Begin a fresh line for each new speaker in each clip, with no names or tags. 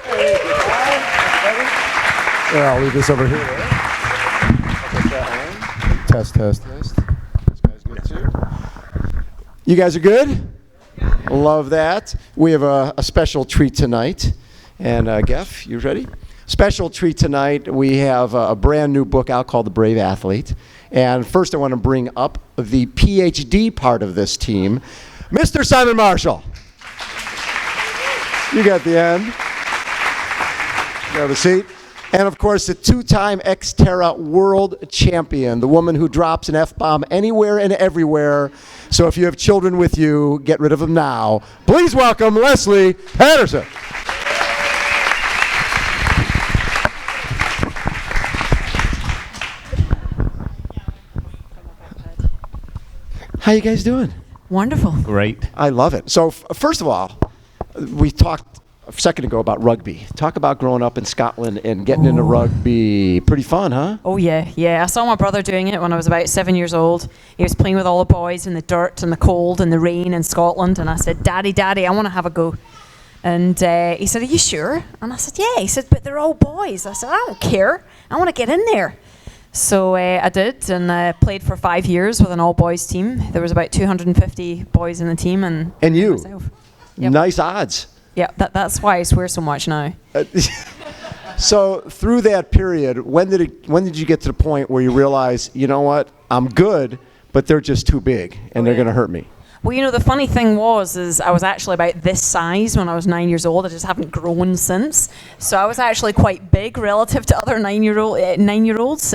Hey, good job. Here, I'll leave this over here. I'll put that on. Test. This guy's good too. You guys are good? Love that. We have a special treat tonight. And Geff, you ready? Special treat tonight. We have a brand new book out called The Brave Athlete. And first I want to bring up the PhD part of this team, Mr. Simon Marshall. You got the end. You have a seat. And of course, the two-time Xterra world champion, the woman who drops an F-bomb anywhere and everywhere. So if you have children with you, get rid of them now. Please welcome Lesley Paterson. How you guys doing?
Wonderful.
Great.
I love it. So first of all, we talked a second ago about rugby. Talk about growing up in Scotland and getting into rugby. Pretty fun, huh?
Oh, yeah. I saw my brother doing it when I was about 7 years old. He was playing with all the boys in the dirt and the cold and the rain in Scotland. And I said, Daddy, I want to have a go. And he said, are you sure? And I said, yeah. He said, but they're all boys. I said, I don't care. I want to get in there. So I did, and played for 5 years with an all-boys team. There was about 250 boys in the team, and
you.
Myself. Yep.
Nice odds.
Yeah, that's why I swear so much now.
So through that period, when did you get to the point where you realize, you know what, I'm good, but they're just too big, and they're going to hurt me?
Well, you know, the funny thing is I was actually about this size when I was 9 years old. I just haven't grown since. So I was actually quite big relative to other nine-year-olds.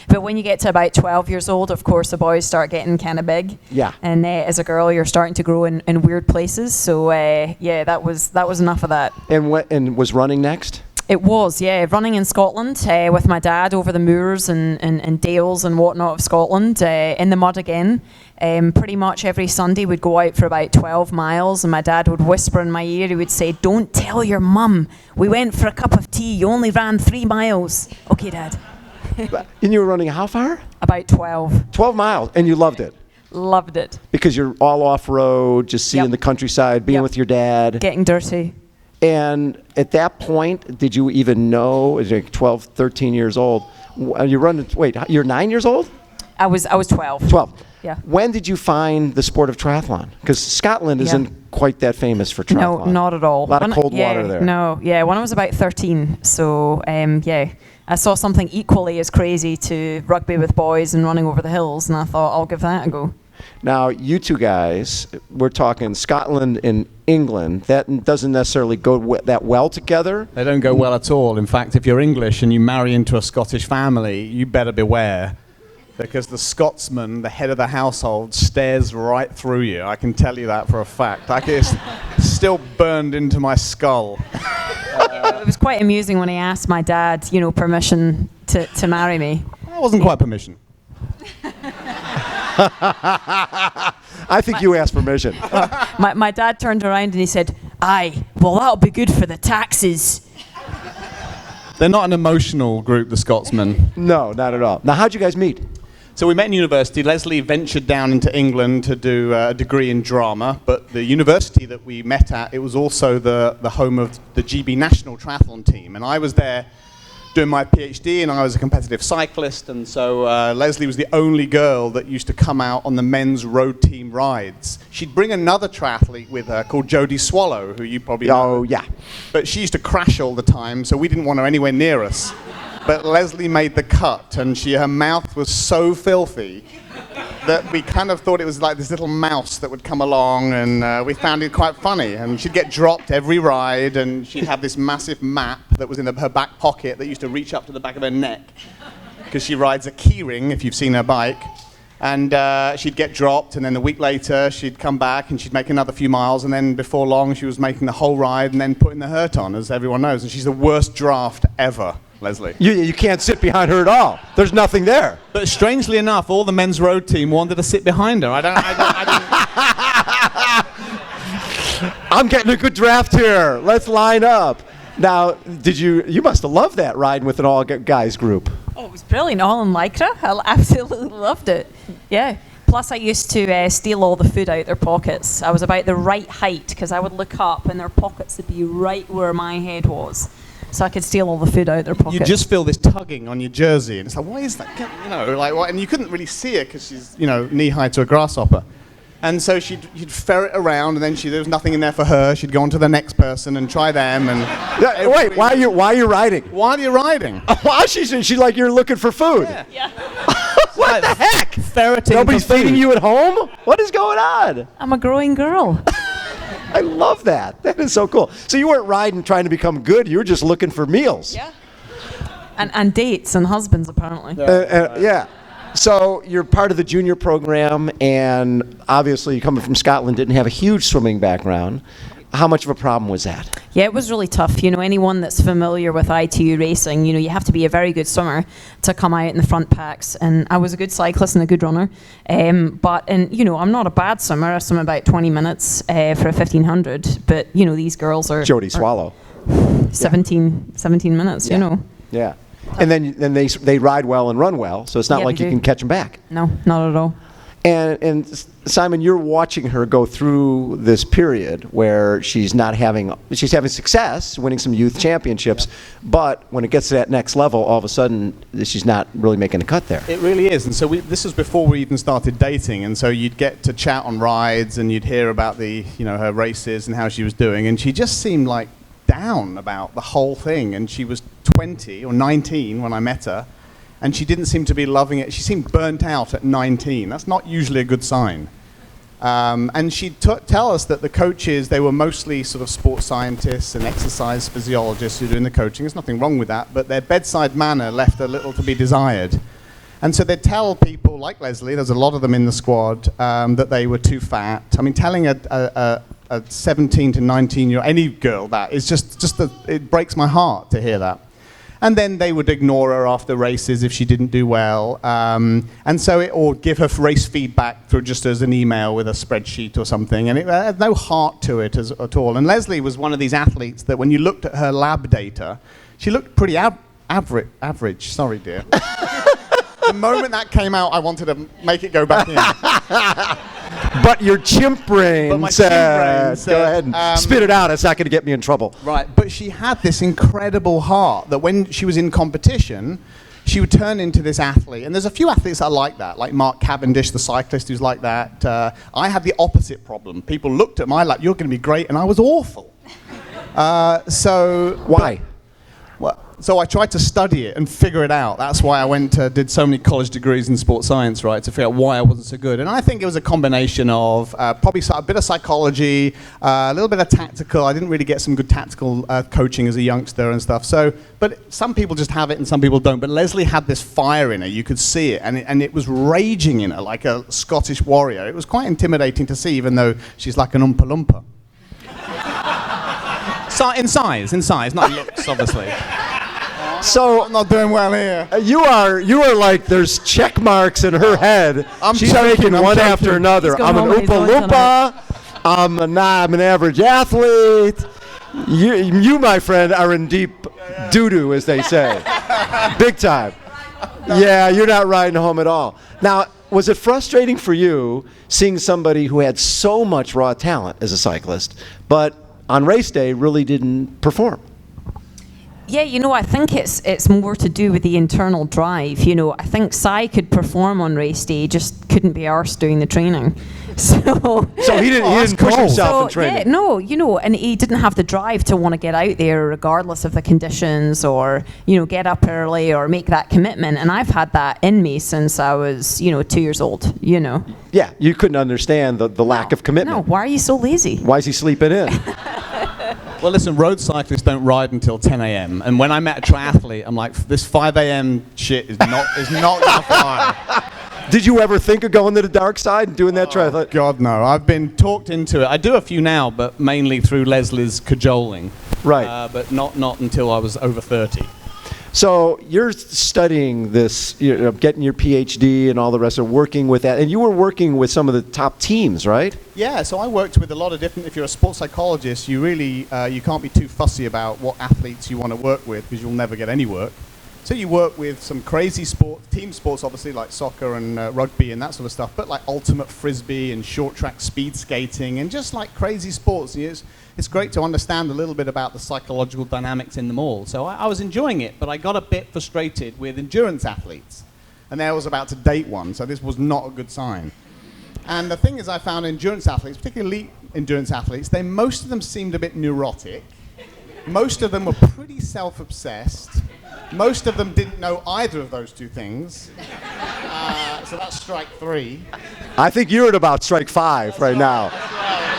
But when you get to about 12 years old, of course, the boys start getting kind of big.
Yeah.
And as a girl, you're starting to grow in weird places. So, that was enough of that.
And was running next?
It was, yeah. Running in Scotland with my dad over the moors and dales and whatnot of Scotland, in the mud again. Pretty much every Sunday we'd go out for about 12 miles, and my dad would whisper in my ear. He would say, don't tell your mum. We went for a cup of tea. You only ran 3 miles. Okay, Dad.
And you were running how far?
About 12.
12 miles, and you loved it?
Loved it.
Because you're all off-road, just seeing the countryside, being with your dad.
Getting dirty.
And at that point, did you even know, as you're 12, 13 years old, you're 9 years old?
I was 12.
12.
Yeah.
When did you find the sport of triathlon? Because Scotland isn't quite that famous for triathlon.
No, not at all.
A lot of cold water there.
No, when I was about 13. So, I saw something equally as crazy to rugby with boys and running over the hills, and I thought, I'll give that a go.
Now, you two guys, we're talking Scotland and England. That doesn't necessarily go that well together.
They don't go well at all. In fact, if you're English and you marry into a Scottish family, you better beware. Because the Scotsman, the head of the household, stares right through you. I can tell you that for a fact. It's still burned into my skull.
It was quite amusing when he asked my dad, permission to marry me.
That wasn't quite permission.
I think you asked permission.
My dad turned around and he said, aye, well, that'll be good for the taxes.
They're not an emotional group, the Scotsmen.
No, not at all. Now, how'd you guys meet?
So we met in university. Lesley ventured down into England to do a degree in drama, but the university that we met at, it was also the home of the GB national triathlon team, and I was there doing my PhD, and I was a competitive cyclist, and so Lesley was the only girl that used to come out on the men's road team rides. She'd bring another triathlete with her called Jodie Swallow, who you probably know.
Oh, yeah.
But she used to crash all the time, so we didn't want her anywhere near us. But Lesley made the cut, and her mouth was so filthy that we kind of thought it was like this little mouse that would come along, and we found it quite funny. And she'd get dropped every ride, and she'd have this massive map that was in her back pocket that used to reach up to the back of her neck, because she rides a keyring, if you've seen her bike. And she'd get dropped, and then a week later she'd come back and she'd make another few miles, and then before long she was making the whole ride and then putting the hurt on, as everyone knows. And she's the worst draft ever, Lesley.
You can't sit behind her at all. There's nothing there.
But strangely enough, all the men's road team wanted to sit behind her. I didn't.
I'm getting a good draft here. Let's line up. Now, you must have loved that riding with an all guys group.
Oh, it was brilliant. All in Lycra. I absolutely loved it. Yeah. Plus, I used to steal all the food out their pockets. I was about the right height because I would look up and their pockets would be right where my head was. So I could steal all the food out their pockets.
You just feel this tugging on your jersey, and it's like, why is that? You know, like, what? And you couldn't really see her because she's, you know, knee-high to a grasshopper. And so you'd ferret around, and then there was nothing in there for her. She'd go on to the next person and try them. And
wait, why are you riding?
While you're riding.
Why she's like you're looking for food?
Yeah.
What the heck?
Ferreting.
Nobody's feeding you at home? What is going on?
I'm a growing girl.
I love that. That is so cool. So you weren't riding trying to become good. You were just looking for meals.
Yeah. And dates and husbands, apparently.
Yeah. So you're part of the junior program, and obviously coming from Scotland, didn't have a huge swimming background. How much of a problem was that?
Yeah, it was really tough. You know, anyone that's familiar with ITU racing, you know, you have to be a very good swimmer to come out in the front packs. And I was a good cyclist and a good runner. And you know, I'm not a bad swimmer. I swim about 20 minutes for a 1500. But, you know, these girls are...
Jody Swallow.
17 minutes, you know.
Yeah. And then they ride well and run well, so it's not like you can catch them back.
No, not at all.
And Simon, you're watching her go through this period where she's having success, winning some youth championships, but when it gets to that next level, all of a sudden she's not really making a cut there.
It really is. And so this was before we even started dating, and so you'd get to chat on rides, and you'd hear about her races and how she was doing, and she just seemed like down about the whole thing. And she was 20 or 19 when I met her, and she didn't seem to be loving it. She seemed burnt out at 19. That's not usually a good sign. And she'd tell us that the coaches, they were mostly sort of sports scientists and exercise physiologists who were doing the coaching. There's nothing wrong with that, but their bedside manner left a little to be desired. And so they'd tell people like Lesley, there's a lot of them in the squad, that they were too fat. I mean, telling a 17 to 19-year-old, any girl that, is it breaks my heart to hear that. And then they would ignore her after races if she didn't do well. Or give her race feedback through just as an email with a spreadsheet or something. And it had no heart to it at all. And Lesley was one of these athletes that when you looked at her lab data, she looked pretty average. Sorry, dear. The moment that came out, I wanted to make it go back in.
But your chimp brain said, go ahead and spit it out. It's not going to get me in trouble.
Right. But she had this incredible heart that when she was in competition, she would turn into this athlete. And there's a few athletes that are like that, like Mark Cavendish, the cyclist, who's like that. I had the opposite problem. People looked at my lap, you're going to be great, and I was awful.
Why?
So I tried to study it and figure it out. That's why I did so many college degrees in sports science, right, to figure out why I wasn't so good. And I think it was a combination of probably a bit of psychology, a little bit of tactical. I didn't really get some good tactical coaching as a youngster and stuff. But some people just have it and some people don't. But Lesley had this fire in her. You could see it. And it was raging in her like a Scottish warrior. It was quite intimidating to see, even though she's like an Oompa Loompa. In size, not looks, obviously.
So
I'm not doing well here.
You are like there's check marks in her head. She's making one after another. I'm an Oompa Loompa. I'm an average athlete. You, my friend, are in deep doo-doo, as they say. Big time. Yeah, you're not riding home at all. Now, was it frustrating for you seeing somebody who had so much raw talent as a cyclist, but on race day really didn't perform?
Yeah, you know, I think it's more to do with the internal drive. You know, I think Cy could perform on race day, just couldn't be arsed doing the training. So
he didn't push himself in training.
Yeah, no, you know, and he didn't have the drive to want to get out there regardless of the conditions, or, you know, get up early or make that commitment. And I've had that in me since I was, 2 years old, you know.
Yeah, you couldn't understand the lack of commitment.
No, why are you so lazy?
Why is he sleeping in?
Well, listen, road cyclists don't ride until 10 a.m. And when I met a triathlete, I'm like, this 5 a.m. shit is not going to fly.
Did you ever think of going to the dark side and doing that triathlon?
God, no. I've been talked into it. I do a few now, but mainly through Lesley's cajoling.
Right.
But not until I was over 30.
So you're studying this, getting your PhD and all the rest of working with that. And you were working with some of the top teams, right?
Yeah, so I worked with a lot of different, if you're a sports psychologist, you really, you can't be too fussy about what athletes you want to work with because you'll never get any work. So you work with some crazy team sports, obviously, like soccer and rugby and that sort of stuff, but like ultimate frisbee and short track speed skating and just like crazy sports. It's great to understand a little bit about the psychological dynamics in them all. So I was enjoying it, but I got a bit frustrated with endurance athletes. And there I was about to date one, so this was not a good sign. And the thing is, I found endurance athletes, particularly elite endurance athletes, most of them seemed a bit neurotic. Most of them were pretty self-obsessed. Most of them didn't know either of those two things. So that's strike 3.
I think you're at about strike 5 right now.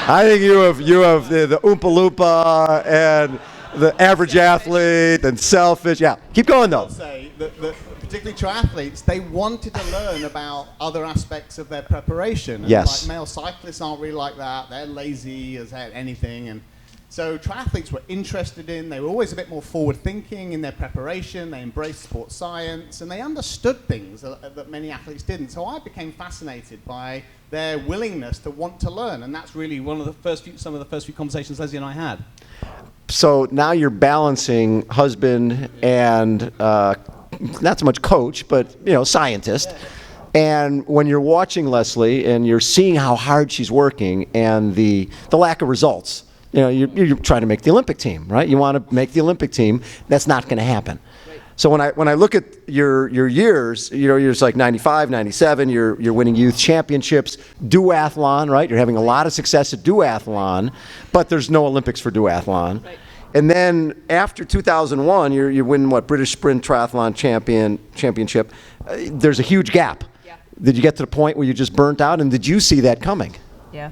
I think you have the Oompa Loompa and the average athlete and selfish. Yeah, keep going though.
I'll say that particularly triathletes, they wanted to learn about other aspects of their preparation. And
yes.
Like male cyclists aren't really like that. They're lazy as anything. And so triathletes were interested they were always a bit more forward-thinking in their preparation. They embraced sports science, and they understood things that many athletes didn't. So I became fascinated by their willingness to want to learn, and that's really some of the first few conversations Lesley and I had.
So now you're balancing husband and not so much coach, but scientist. Yeah. And when you're watching Lesley and you're seeing how hard she's working and the lack of results. You're trying to make the Olympic team, right? You want to make the Olympic team. That's not going to happen. Right. So when I look at your years, you're just like 95, 97, you're winning youth championships, duathlon, right? You're having a lot of success at duathlon, but there's no Olympics for duathlon. Right. And then after 2001, you win British Sprint Triathlon Championship. There's a huge gap. Yeah. Did you get to the point where you just burnt out, and did you see that coming?
Yeah.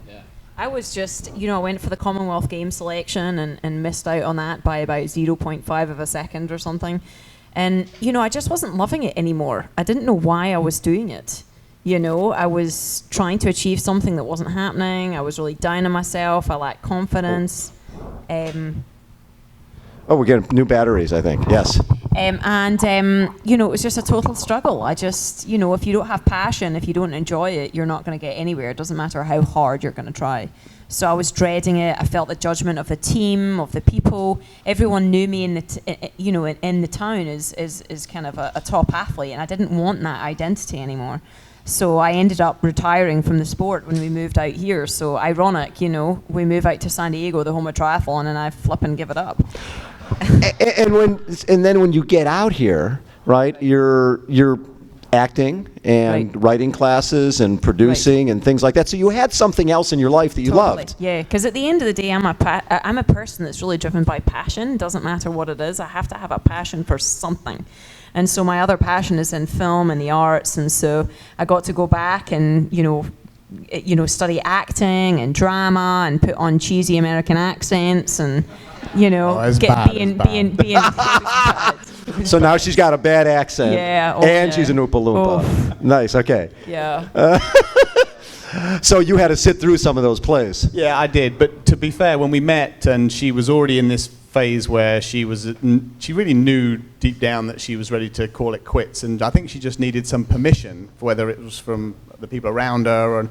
I was just, I went for the Commonwealth Games selection and missed out on that by about 0.5 of a second or something. And, I just wasn't loving it anymore. I didn't know why I was doing it. I was trying to achieve something that wasn't happening. I was really down on myself. I lacked confidence.
We're getting new batteries, I think. Yes.
It was just a total struggle. I just, if you don't have passion, if you don't enjoy it, you're not going to get anywhere. It doesn't matter how hard you're going to try. So I was dreading it. I felt the judgment of the team, of the people. Everyone knew me in the town as kind of a top athlete, and I didn't want that identity anymore. So I ended up retiring from the sport when we moved out here. So ironic, we move out to San Diego, the home of triathlon, and I flip and give it up.
and then when you get out here, right, you're acting and writing classes and producing and things like that. So you had something else in your life that you loved.
Yeah, because at the end of the day, I'm a person that's really driven by passion. Doesn't matter what it is. I have to have a passion for something. And so my other passion is in film and the arts. And so I got to go back and, study acting and drama and put on cheesy American accents and, being.
So now she's got a bad accent.
Yeah.
And she's an Oompa Loompa. Oh. Nice. Okay.
Yeah.
So you had to sit through some of those plays.
Yeah, I did. But to be fair, when we met, and she was already in this phase where she really knew deep down that she was ready to call it quits, and I think she just needed some permission, whether it was from the people around her,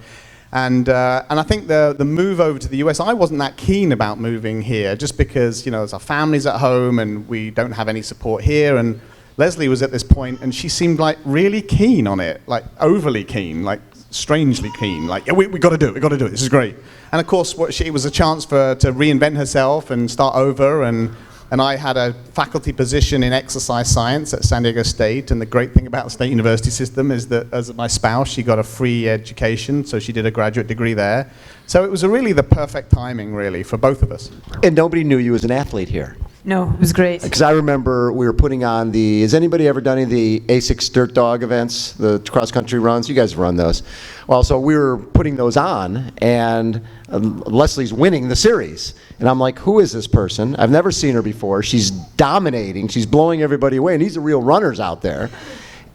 and I think the move over to the US, I wasn't that keen about moving here, just because our family's at home and we don't have any support here, and Lesley was at this point, and she seemed like really keen on it, like overly keen, like strangely keen, like we got to do it, this is great. And of course, it was a chance for her to reinvent herself and start over, and I had a faculty position in exercise science at San Diego State, and the great thing about the state university system is that as my spouse, she got a free education, so she did a graduate degree there. So it was really the perfect timing, really, for both of us.
And nobody knew you as an athlete here.
No, it was great.
Because I remember we were putting on has anybody ever done any of the ASICS Dirt Dog events, the cross-country runs? You guys have run those. Well, so we were putting those on, and Lesley's winning the series. And I'm like, who is this person? I've never seen her before. She's dominating. She's blowing everybody away. And these are real runners out there.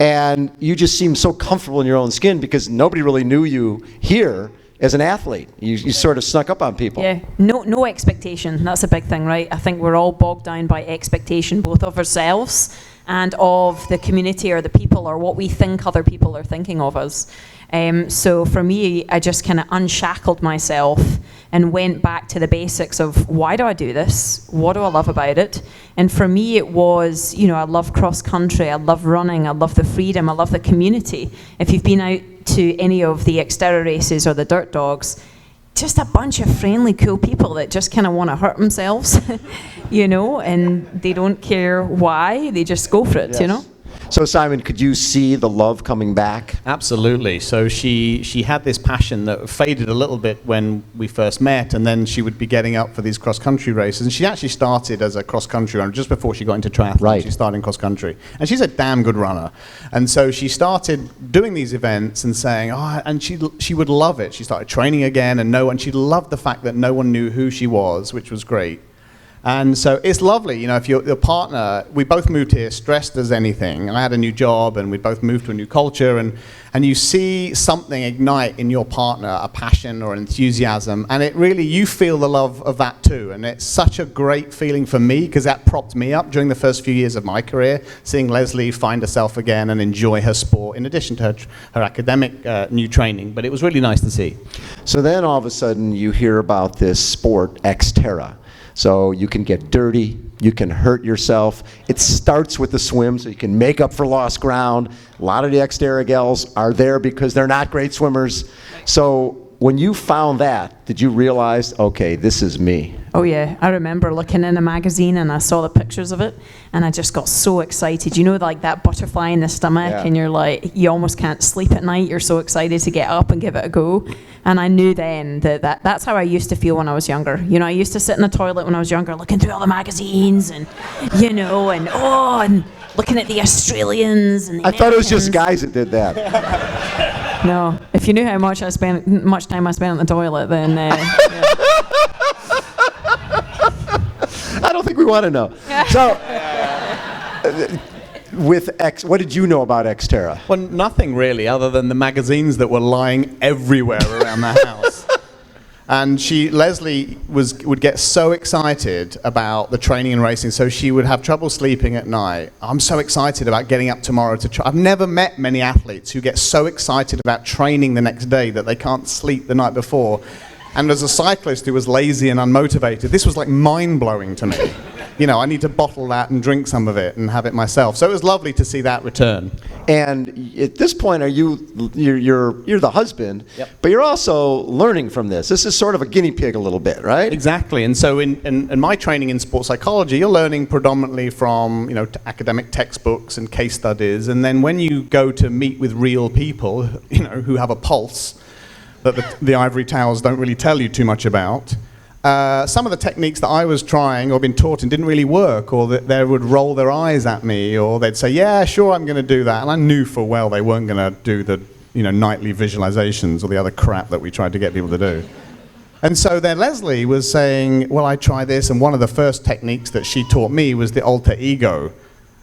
And you just seem so comfortable in your own skin because nobody really knew you here as an athlete. You sort of snuck up on people.
Yeah, no expectation. That's a big thing, right? I think we're all bogged down by expectation, both of ourselves and of the community or the people or what we think other people are thinking of us. So for me, I just kind of unshackled myself and went back to the basics of, why do I do this? What do I love about it? And for me, it was, I love cross country, I love running, I love the freedom, I love the community. If you've been out to any of the Xterra races or the dirt dogs, just a bunch of friendly, cool people that just kind of want to hurt themselves, and they don't care why, they just go for it,
Yes. So Simon, could you see the love coming back?
Absolutely. So she had this passion that faded a little bit when we first met, and then she would be getting up for these cross-country races. And she actually started as a cross-country runner just before she got into triathlon.
Right.
She started in cross-country. And she's a damn good runner. And so she started doing these events and saying, and she would love it. She started training again, and she loved the fact that no one knew who she was, which was great. And so it's lovely, if your partner, we both moved here stressed as anything. I had a new job, and we both moved to a new culture, and you see something ignite in your partner, a passion or enthusiasm, and it really, you feel the love of that too. And it's such a great feeling for me, because that propped me up during the first few years of my career, seeing Lesley find herself again and enjoy her sport, in addition to her academic new training. But it was really nice to see.
So then all of a sudden you hear about this sport, Xterra. So you can get dirty, you can hurt yourself. It starts with the swim, so you can make up for lost ground. A lot of the Xterra gals are there because they're not great swimmers. So when you found that, did you realize, okay, this is me?
Oh yeah, I remember looking in a magazine and I saw the pictures of it, and I just got so excited. Like that butterfly in the stomach,
Yeah.
and you're like, you almost can't sleep at night. You're so excited to get up and give it a go. And I knew then that's how I used to feel when I was younger. I used to sit in the toilet when I was younger, looking through all the magazines, and and looking at the Australians and the
I thought it was just
Americans.
guys that did that.
No, if you knew how much time I spent in the toilet, then yeah.
I don't think we want to know. So, what did you know about Xterra?
Well, nothing really, other than the magazines that were lying everywhere around the house. And Lesley would get so excited about the training and racing, so she would have trouble sleeping at night. I'm so excited about getting up tomorrow to try. I've never met many athletes who get so excited about training the next day that they can't sleep the night before. And as a cyclist who was lazy and unmotivated, this was like mind-blowing to me. I need to bottle that and drink some of it and have it myself. So it was lovely to see that return.
And at this point, you're the husband,
Yep.
but you're also learning from this. This is sort of a guinea pig a little bit, right?
Exactly. And so in my training in sports psychology, you're learning predominantly from academic textbooks and case studies. And then when you go to meet with real people, who have a pulse that the ivory towers don't really tell you too much about, some of the techniques that I was trying or been taught and didn't really work, or that they would roll their eyes at me, or they'd say, yeah, sure, I'm going to do that. And I knew full well they weren't going to do the nightly visualizations or the other crap that we tried to get people to do. And so then Lesley was saying, well, I try this, and one of the first techniques that she taught me was the alter ego.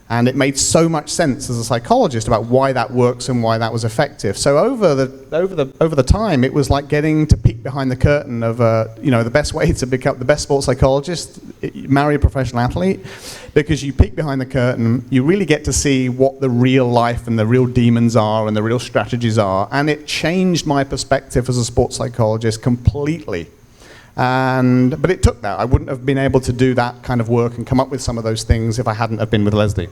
And it made so much sense as a psychologist about why that works and why that was effective. So over the time, it was like getting to peek behind the curtain of the best way to become the best sports psychologist, marry a professional athlete, because you peek behind the curtain, you really get to see what the real life and the real demons are and the real strategies are. And it changed my perspective as a sports psychologist completely. But it took that. I wouldn't have been able to do that kind of work and come up with some of those things if I hadn't have been with Lesley.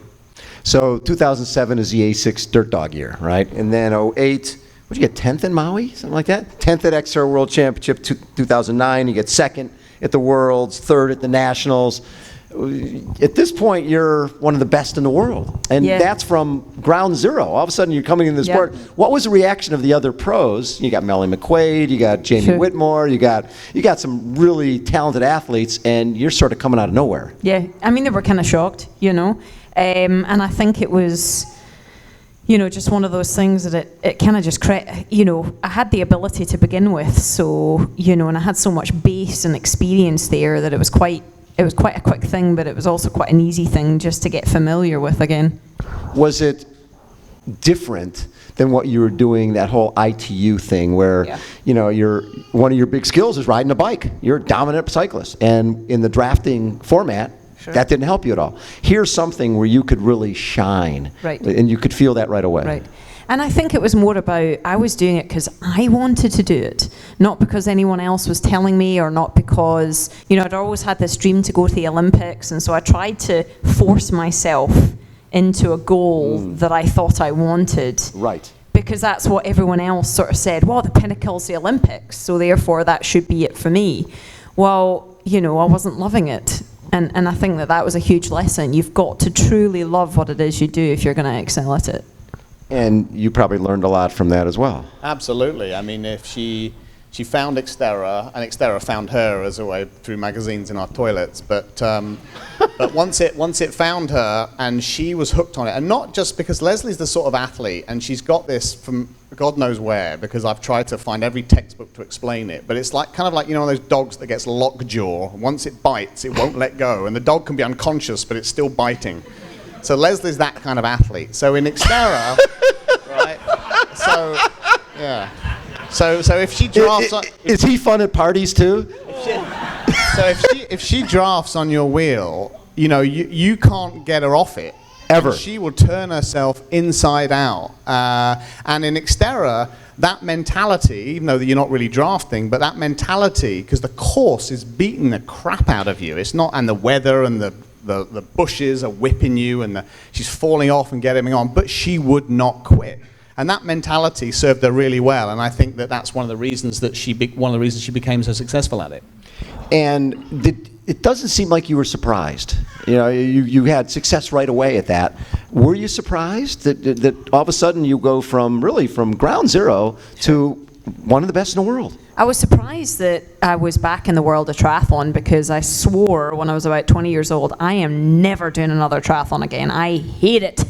So 2007 is the A6 Dirt Dog year, right? And then 08, what did you get, 10th in Maui? Something like that? 10th at Xterra World Championship, 2009. You get 2nd at the Worlds, 3rd at the Nationals. At this point, you're one of the best in the world. And that's from ground zero. All of a sudden, you're coming in this sport. What was the reaction of the other pros? You got Melanie McQuaid, you got Jamie Whitmore, you got some really talented athletes, and you're sort of coming out of nowhere.
Yeah, I mean, they were kind of shocked, And I think it was, just one of those things that it kind of just, I had the ability to begin with, so, and I had so much base and experience there that it was quite a quick thing, but it was also quite an easy thing just to get familiar with again.
Was it different than what you were doing, that whole ITU thing where, one of your big skills is riding a bike. You're a dominant cyclist. And in the drafting format, that didn't help you at all. Here's something where you could really shine.
Right.
And you could feel that right away.
Right. And I think it was more about, I was doing it because I wanted to do it, not because anyone else was telling me, or not because, I'd always had this dream to go to the Olympics, and so I tried to force myself into a goal that I thought I wanted.
Right.
Because that's what everyone else sort of said, well, the pinnacle's the Olympics, so therefore that should be it for me. Well, I wasn't loving it. And I think that was a huge lesson. You've got to truly love what it is you do if you're going to excel at it.
And you probably learned a lot from that as well.
Absolutely. I mean, if she found Xterra, and Xterra found her as a way through magazines in our toilets. But once it found her, and she was hooked on it, and not just because Lesley's the sort of athlete, and she's got this from God knows where, because I've tried to find every textbook to explain it. But it's kind of like those dogs that gets lockjaw. Once it bites, it won't let go, and the dog can be unconscious, but it's still biting. So Lesley's that kind of athlete. So in Xterra, right? So yeah. So if she drafts,
is he fun at parties too?
If she drafts on your wheel, you can't get her off it.
Ever.
She will turn herself inside out. And in Xterra, that mentality, even though you're not really drafting, but that mentality, because the course is beating the crap out of you. It's not, and the weather and the bushes are whipping you, and she's falling off and getting on, but she would not quit. And that mentality served her really well, and I think that's one of the reasons she became so successful at it.
And it doesn't seem like you were surprised. You had success right away at that. Were you surprised that all of a sudden you go from ground zero to one of the best in the world?
I was surprised that I was back in the world of triathlon, because I swore when I was about 20 years old, I am never doing another triathlon again. I hate it.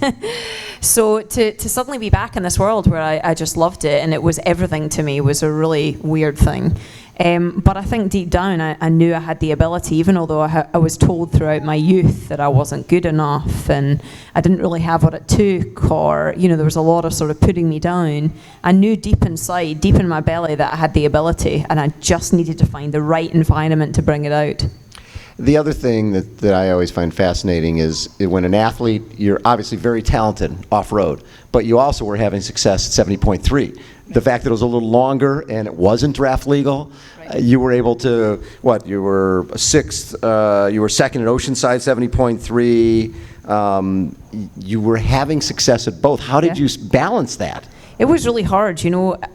So to suddenly be back in this world where I just loved it, and it was everything to me, was a really weird thing. But I think deep down I knew I had the ability, even although I was told throughout my youth that I wasn't good enough and I didn't really have what it took, or there was a lot of sort of putting me down. I knew deep inside, deep in my belly, that I had the ability, and I just needed to find the right environment to bring it out.
The other thing that I always find fascinating is when an athlete, you're obviously very talented off-road, but you also were having success at 70.3. The fact that it was a little longer and it wasn't draft legal, right. You were able to, you were sixth, you were second at Oceanside, 70.3. You were having success at both. How did you balance that?
It was really hard,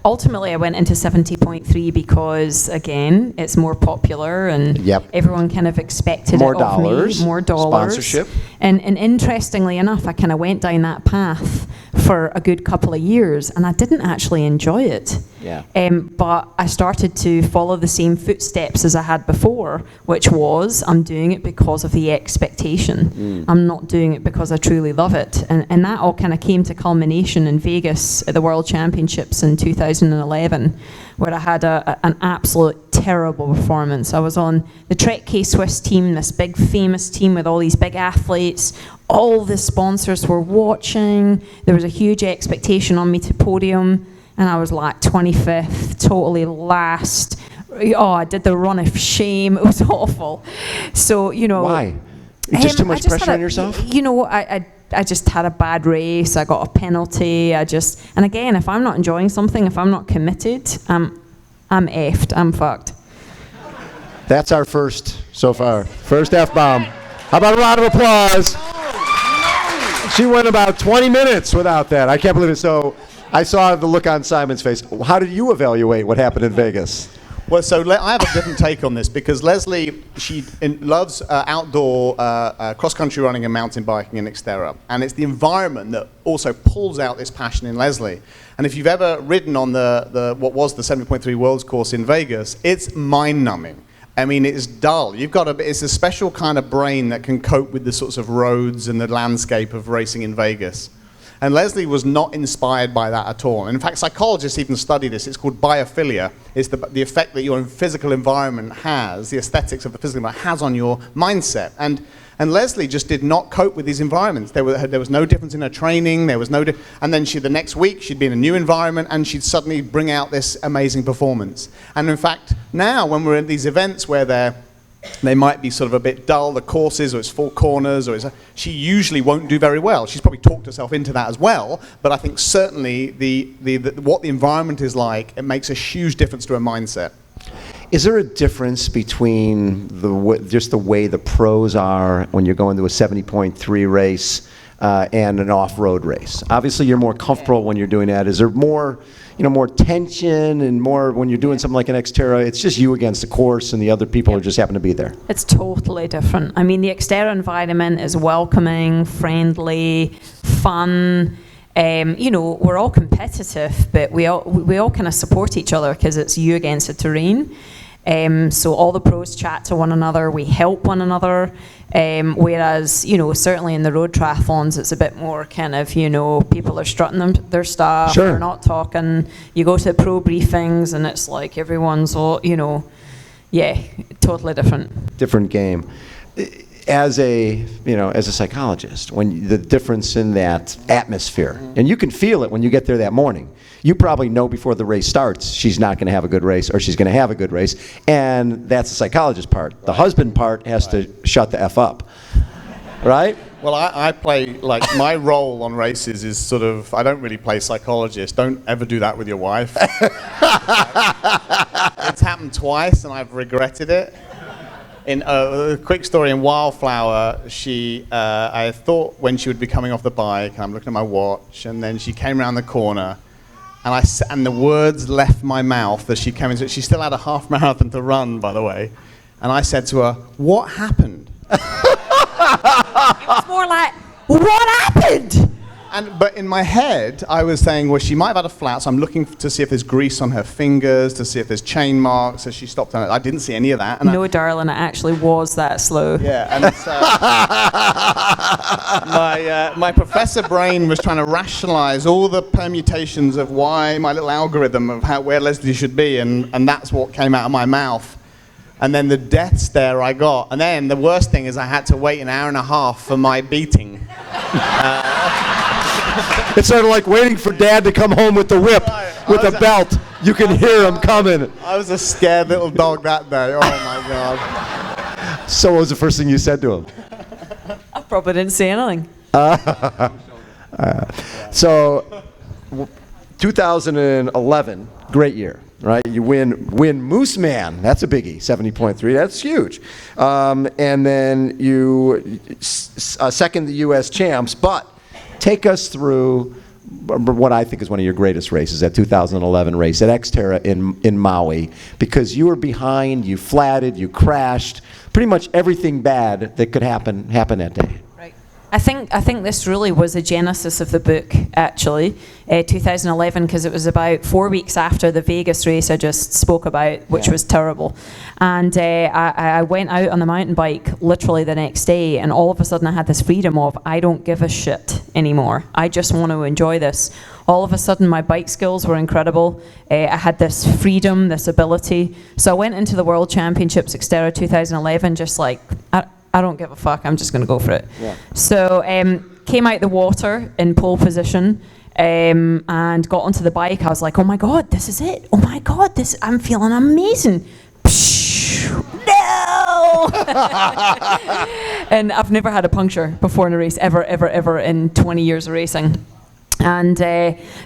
Ultimately, I went into 70.3 because, again, it's more popular, and everyone kind of expected
more
it of
dollars,
me. More dollars.
Sponsorship.
And interestingly enough, I kind of went down that path for a good couple of years, and I didn't actually enjoy it.
Yeah.
But I started to follow the same footsteps as I had before, which was, I'm doing it because of the expectation. I'm not doing it because I truly love it. And that all kind of came to culmination in Vegas at the World Championships in 2011, where I had an absolute terrible performance. I was on the Trek K-Swiss team, this big famous team with all these big athletes. All the sponsors were watching. There was a huge expectation on me to podium, and I was like 25th, totally last. I did the run of shame. It was awful. So,
Why? Just too much pressure on yourself?
I just had a bad race. I got a penalty. And again, if I'm not enjoying something, if I'm not committed, I'm effed. I'm fucked.
That's our first so far. First F-bomb. How about a round of applause? She went about 20 minutes without that. I can't believe it. So I saw the look on Simon's face. How did you evaluate what happened in Vegas?
Well, so I have a different take on this, because Lesley, she loves outdoor cross-country running and mountain biking in Xterra. And it's the environment that also pulls out this passion in Lesley. And if you've ever ridden on what was the 70.3 Worlds course in Vegas, it's mind-numbing. I mean, it's dull. It's a special kind of brain that can cope with the sorts of roads and the landscape of racing in Vegas. And Lesley was not inspired by that at all. And in fact, psychologists even study this. It's called biophilia. It's the effect that your physical environment has, the aesthetics of the physical environment has on your mindset. And Lesley just did not cope with these environments. There was no difference in her training. There was and then the next week she'd be in a new environment, and she'd suddenly bring out this amazing performance. And in fact, now when we're in these events where they're they might be sort of a bit dull, the courses, or it's 4 corners, or she usually won't do very well. She's probably talked herself into that as well, but I think certainly what the environment is like, it makes a huge difference to her mindset.
Is there a difference between just the way the pros are when you're going to a 70.3 race and an off-road race? Obviously, you're more comfortable when you're doing that. Is there more, more tension and more when you're doing something like an Xterra? It's just you against the course, and the other people are just happen to be there.
It's totally different. I mean, the Xterra environment is welcoming, friendly, fun. We're all competitive, but we all kind of support each other because it's you against the terrain. So all the pros chat to one another, we help one another. Whereas, certainly in the road triathlons, it's a bit more kind of, people are strutting their stuff.
Sure.
They're not talking. You go to pro briefings and it's like everyone's all, totally different.
Different game. As a psychologist, when the difference in that atmosphere, and you can feel it when you get there that morning. You probably know before the race starts she's not going to have a good race, or she's going to have a good race, and that's the psychologist part. The husband part has to shut the F up, right?
Well, I play, like, my role on races is sort of, I don't really play psychologist. Don't ever do that with your wife. It's happened twice, and I've regretted it. In a quick story, in Wildflower, I thought when she would be coming off the bike, and I'm looking at my watch, and then she came around the corner, and the words left my mouth as she came in. She still had a half marathon to run, by the way. And I said to her, "What happened?"
It was more like, what happened?
But in my head, I was saying, well, she might have had a flat, so I'm looking to see if there's grease on her fingers, to see if there's chain marks, so she stopped on it. I didn't see any of that.
No, darling, it actually was that slow.
Yeah, and so my professor brain was trying to rationalize all the permutations of why, my little algorithm of where Lesley should be, and that's what came out of my mouth. And then the death stare I got. And then the worst thing is I had to wait an hour and a half for my beating.
It's sort of like waiting for Dad to come home with the whip, with a belt. You can hear him coming.
I was a scared little dog that day. Oh, my God.
So what was the first thing you said to him?
I probably didn't say anything.
So 2011, great year. Right, you win Moose Man. That's a biggie. 70.3. That's huge. And then you second the U.S. champs. But take us through what I think is one of your greatest races, that 2011 race at Xterra in Maui, because you were behind, you flatted, you crashed. Pretty much everything bad that could happen that day.
Right. I think this really was the genesis of the book, actually, 2011, because it was about 4 weeks after the Vegas race I just spoke about, which was terrible. And I went out on the mountain bike literally the next day, and all of a sudden I had this freedom of, I don't give a shit anymore. I just want to enjoy this. All of a sudden my bike skills were incredible. I had this freedom, this ability. So I went into the World Championships Xterra 2011 just like, I don't give a fuck, I'm just going to go for it. Yeah. So came out the water in pole position and got onto the bike. I was like, oh my God, this is it. Oh my God, I'm feeling amazing. No! And I've never had a puncture before in a race, ever in 20 years of racing. And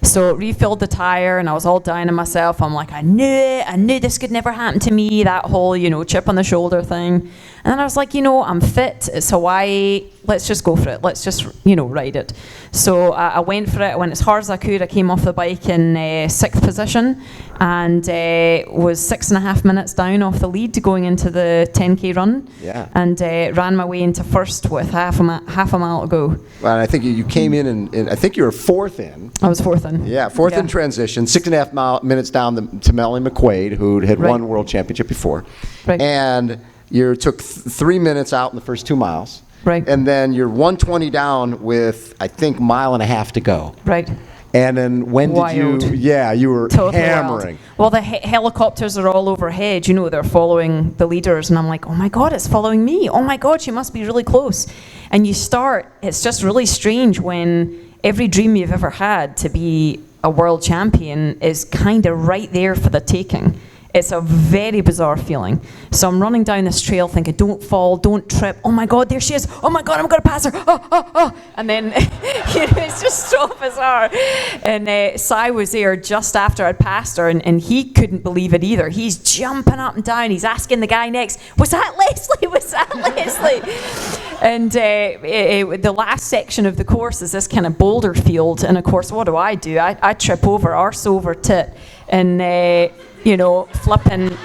so refilled the tire, and I was all down on myself. I'm like, I knew this could never happen to me, that whole, chip on the shoulder thing. And then I was like, I'm fit, it's Hawaii, let's just go for it. Let's just, ride it. So I went for it. I went as hard as I could. I came off the bike in 6th position and was 6.5 minutes down off the lead going into the 10K run. Yeah. And ran my way into first with half a mile to go.
Well, I think you came in and I think you were fourth in.
I was fourth in.
Yeah, fourth in transition, 6.5 minutes down to Melanie McQuaid, who had won World Championship before. Right. And you took 3 minutes out in the first 2 miles.
Right.
And then you're 120 down with, I think, 1.5 miles to go.
Right.
And then when
wild.
did you, you were totally hammering.
Wild. Well, the helicopters are all overhead, they're following the leaders. And I'm like, oh my God, it's following me. Oh my God, she must be really close. And it's just really strange when every dream you've ever had to be a world champion is kind of right there for the taking. It's a very bizarre feeling. So I'm running down this trail thinking, don't fall, don't trip. Oh my God, there she is. Oh my God, I'm going to pass her. Oh, oh, oh. And then, it's just so bizarre. And Si was there just after I'd passed her, and he couldn't believe it either. He's jumping up and down. He's asking the guy next, was that Lesley? Was that Lesley? And the last section of the course is this kind of boulder field. And of course, what do? I trip over, arse over tit, and flipping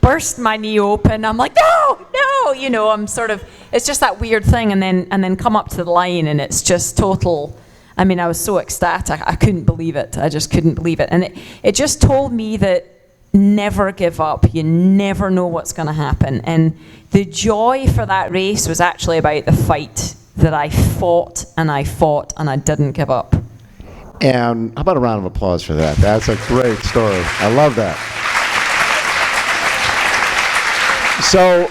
burst my knee open. I'm like, no, I'm sort of, it's just that weird thing, and then come up to the line, and it's just total. I mean, I was so ecstatic, I couldn't believe it. I just couldn't believe it. And it just told me that never give up. You never know what's going to happen. And the joy for that race was actually about the fight, that I fought and I didn't give up.
And how about a round of applause for that? That's a great story. I love that. So,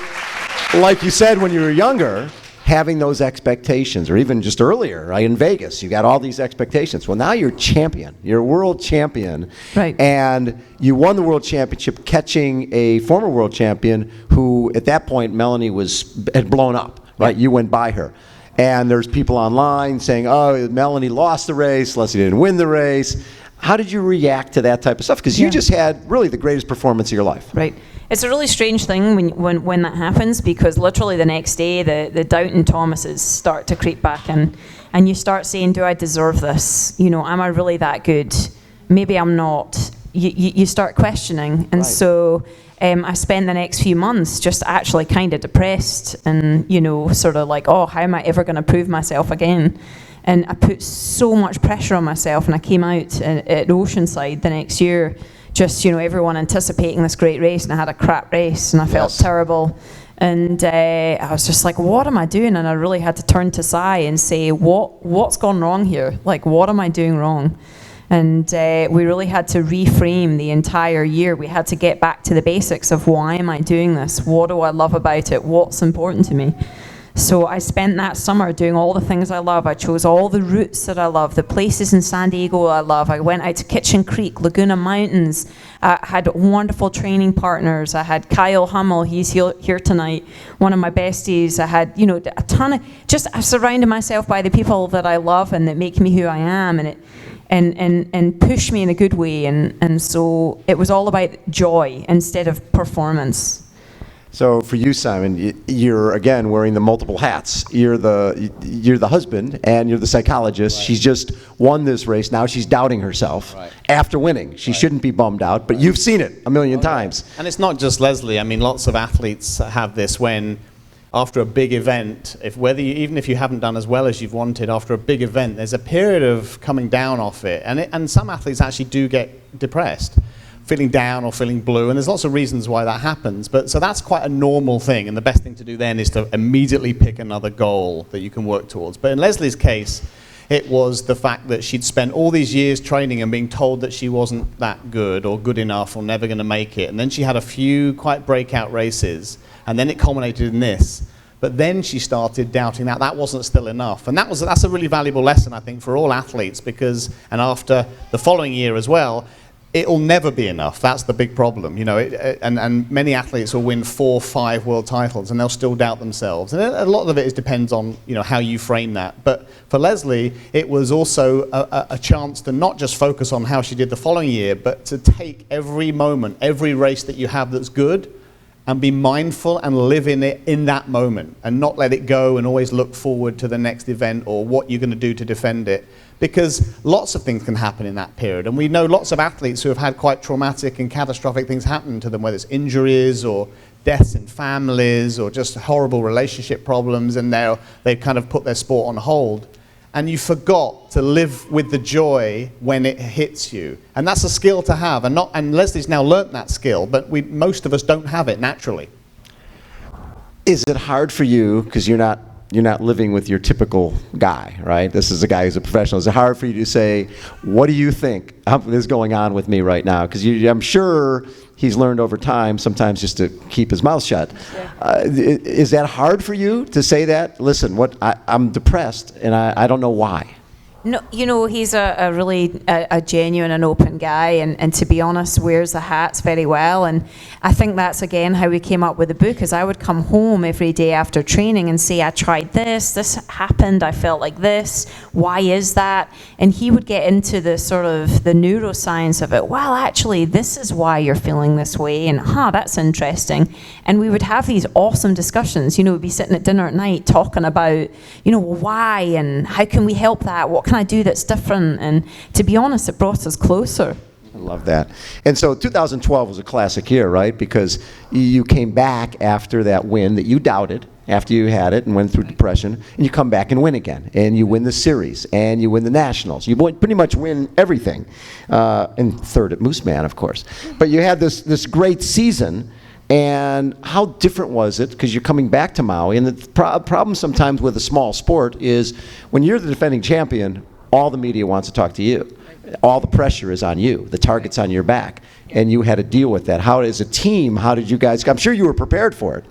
like you said, when you were younger, having those expectations, or even just earlier, right, in Vegas, you got all these expectations. Well, now you're champion. You're a world champion.
Right.
And you won the world championship catching a former world champion who, at that point, Melanie had blown up, right? You went by her. And there's people online saying, oh, Melanie lost the race, Lesley didn't win the race. How did you react to that type of stuff? Because you just had really the greatest performance of your life.
Right. It's a really strange thing when that happens, because literally the next day the doubting Thomases start to creep back in, and you start saying, do I deserve this? Am I really that good? Maybe I'm not. You start questioning. And so I spent the next few months just actually kind of depressed and, sort of like, oh, how am I ever going to prove myself again? And I put so much pressure on myself, and I came out at Oceanside the next year, just, everyone anticipating this great race, and I had a crap race, and I felt terrible. And I was just like, what am I doing? And I really had to turn to Si and say, what's gone wrong here? Like, what am I doing wrong? And we really had to reframe the entire year. We had to get back to the basics of, why am I doing this? What do I love about it? What's important to me? So I spent that summer doing all the things I love. I chose all the routes that I love, the places in San Diego I love. I went out to Kitchen Creek, Laguna Mountains. I had wonderful training partners. I had Kyle Hummel, he's here tonight, one of my besties. I had, a ton of, I surrounded myself by the people that I love and that make me who I am, and push me in a good way. And so it was all about joy instead of performance.
So for you, Simon, you're again wearing the multiple hats. You're the husband and you're the psychologist. Right. She's just won this race. Now she's doubting herself after winning. She shouldn't be bummed out, but you've seen it a million times.
And it's not just Lesley. I mean, lots of athletes have this when, after a big event, even if you haven't done as well as you've wanted, after a big event, there's a period of coming down off it. And some athletes actually do get depressed, feeling down or feeling blue, and there's lots of reasons why that happens. But so that's quite a normal thing, and the best thing to do then is to immediately pick another goal that you can work towards. But in Lesley's case, it was the fact that she'd spent all these years training and being told that she wasn't that good or good enough or never going to make it. And then she had a few quite breakout races, and then it culminated in this. But then she started doubting that wasn't still enough. And that's a really valuable lesson, I think, for all athletes, and after the following year as well, it'll never be enough. That's the big problem, and many athletes will win 4, 5 world titles and they'll still doubt themselves. And a lot of it depends on, how you frame that. But for Lesley, it was also a chance to not just focus on how she did the following year, but to take every moment, every race that you have that's good, and be mindful and live in it in that moment, and not let it go and always look forward to the next event or what you're going to do to defend it. Because lots of things can happen in that period. And we know lots of athletes who have had quite traumatic and catastrophic things happen to them, whether it's injuries or deaths in families or just horrible relationship problems, and they've kind of put their sport on hold. And you forgot to live with the joy when it hits you. And that's a skill to have. And Lesley's now learnt that skill, but most of us don't have it naturally.
Is it hard for you, because you're not living with your typical guy, right? This is a guy who's a professional. Is it hard for you to say, what do you think is going on with me right now? Because I'm sure he's learned over time sometimes just to keep his mouth shut. Yeah. Is that hard for you to say that? Listen, I'm depressed and I don't know why.
No, he's a really a genuine and open guy, and to be honest, wears the hats very well. And I think that's again how we came up with the book. Is I would come home every day after training and say, I tried this happened, I felt like this. Why is that? And he would get into the sort of the neuroscience of it. Well, actually, this is why you're feeling this way, and that's interesting. And we would have these awesome discussions. We'd be sitting at dinner at night talking about, why and how can we help that? What can I do that's different? And to be honest, it brought us closer.
I love that. And so 2012 was a classic year, right? Because you came back after that win that you doubted, after you had it and went through depression, and you come back and win again. And you win the series, and you win the nationals. You pretty much win everything. And third at Mooseman, of course. But you had this great season. And how different was it? Because you're coming back to Maui, and the problem sometimes with a small sport is when you're the defending champion, all the media wants to talk to you. All the pressure is on you. The target's on your back. And you had to deal with that. How, as a team, how did you guys, I'm sure you were prepared for it.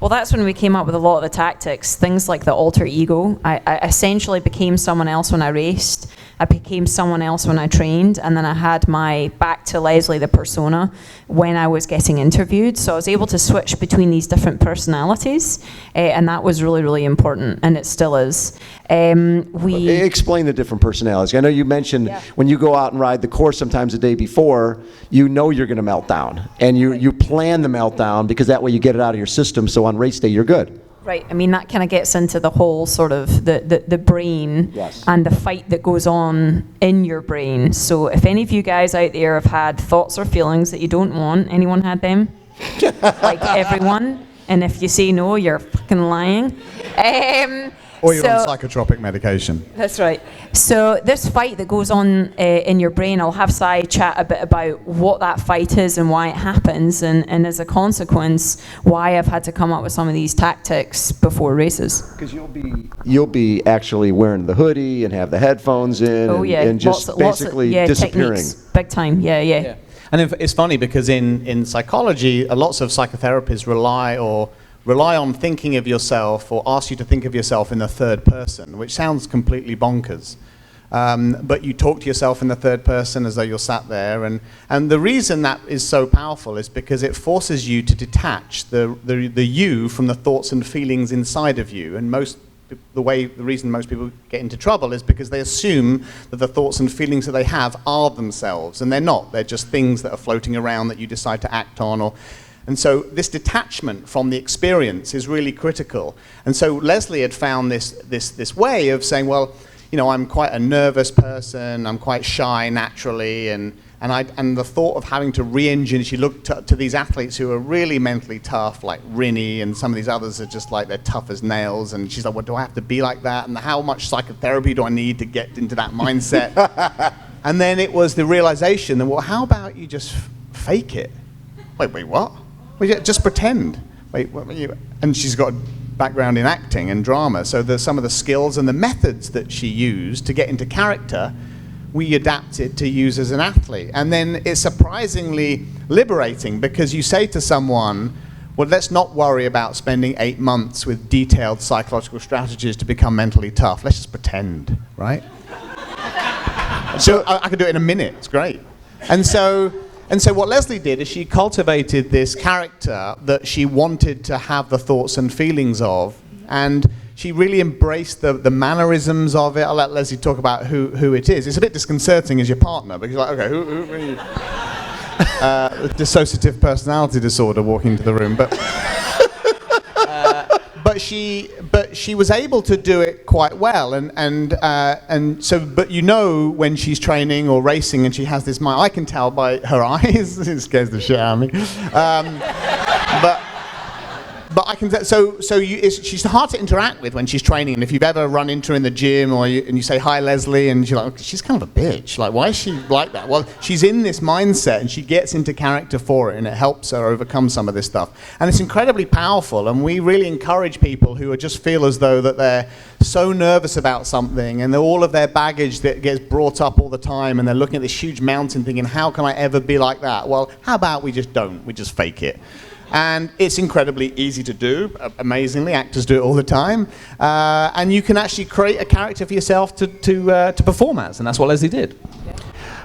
Well, that's when we came up with a lot of the tactics, things like the alter ego. I essentially became someone else when I raced. I became someone else when I trained, and then I had my back to Lesley, the persona, when I was getting interviewed. So I was able to switch between these different personalities, and that was really, really important, and it still is.
Explain the different personalities. I know you mentioned when you go out and ride the course sometimes the day before, you know you're going to melt down, and you plan the meltdown because that way you get it out of your system, so on race day you're good.
Right. I mean, that kind of gets into the whole sort of the brain and the fight that goes on in your brain. So if any of you guys out there have had thoughts or feelings that you don't want, anyone had them? Like everyone. And if you say no, you're fucking lying.
Or you're on psychotropic medication.
That's right. So this fight that goes on in your brain, I'll have Sai chat a bit about what that fight is and why it happens, and as a consequence, why I've had to come up with some of these tactics before races.
Because you'll be actually wearing the hoodie and have the headphones in and just basically disappearing.
Techniques. Big time, yeah.
And it's funny because in psychology, lots of psychotherapists rely on thinking of yourself or ask you to think of yourself in the third person, which sounds completely bonkers. But you talk to yourself in the third person as though you're sat there. And the reason that is so powerful is because it forces you to detach the you from the thoughts and feelings inside of you. And the reason most people get into trouble is because they assume that the thoughts and feelings that they have are themselves. And they're not. They're just things that are floating around that you decide to act on. And so this detachment from the experience is really critical. And so Lesley had found this way of saying, well, I'm quite a nervous person, I'm quite shy naturally, and the thought of having to re-engine, she looked to these athletes who are really mentally tough, like Rinny, and some of these others are just like, they're tough as nails, and she's like, well, do I have to be like that? And how much psychotherapy do I need to get into that mindset? And then it was the realization that, well, how about you just fake it? Wait, what? Well, yeah, just pretend. And she's got a background in acting and drama, so there's some of the skills and the methods that she used to get into character, we adapted to use as an athlete. And then it's surprisingly liberating because you say to someone, well, let's not worry about spending 8 months with detailed psychological strategies to become mentally tough. Let's just pretend, right? So I could do it in a minute. It's great. And so what Lesley did is she cultivated this character that she wanted to have the thoughts and feelings of, and she really embraced the mannerisms of it. I'll let Lesley talk about who it is. It's a bit disconcerting as your partner, because you're like, okay, who are you? Dissociative personality disorder walking into the room, but she was able to do it quite well, and so when she's training or racing and she has this mind, I can tell by her eyes. It scares the shit out of me. But I can tell. She's hard to interact with when she's training. And if you've ever run into her in the gym and you say hi, Lesley, and she's like, she's kind of a bitch. Like, why is she like that? Well, she's in this mindset and she gets into character for it, and it helps her overcome some of this stuff. And it's incredibly powerful. And we really encourage people who just feel as though that they're so nervous about something, and all of their baggage that gets brought up all the time, and they're looking at this huge mountain thinking, how can I ever be like that? Well, how about we just don't? We just fake it.
And it's incredibly easy to do. Amazingly, actors do it all the time. And you can actually create a character for yourself to perform as, and that's what Lesley did.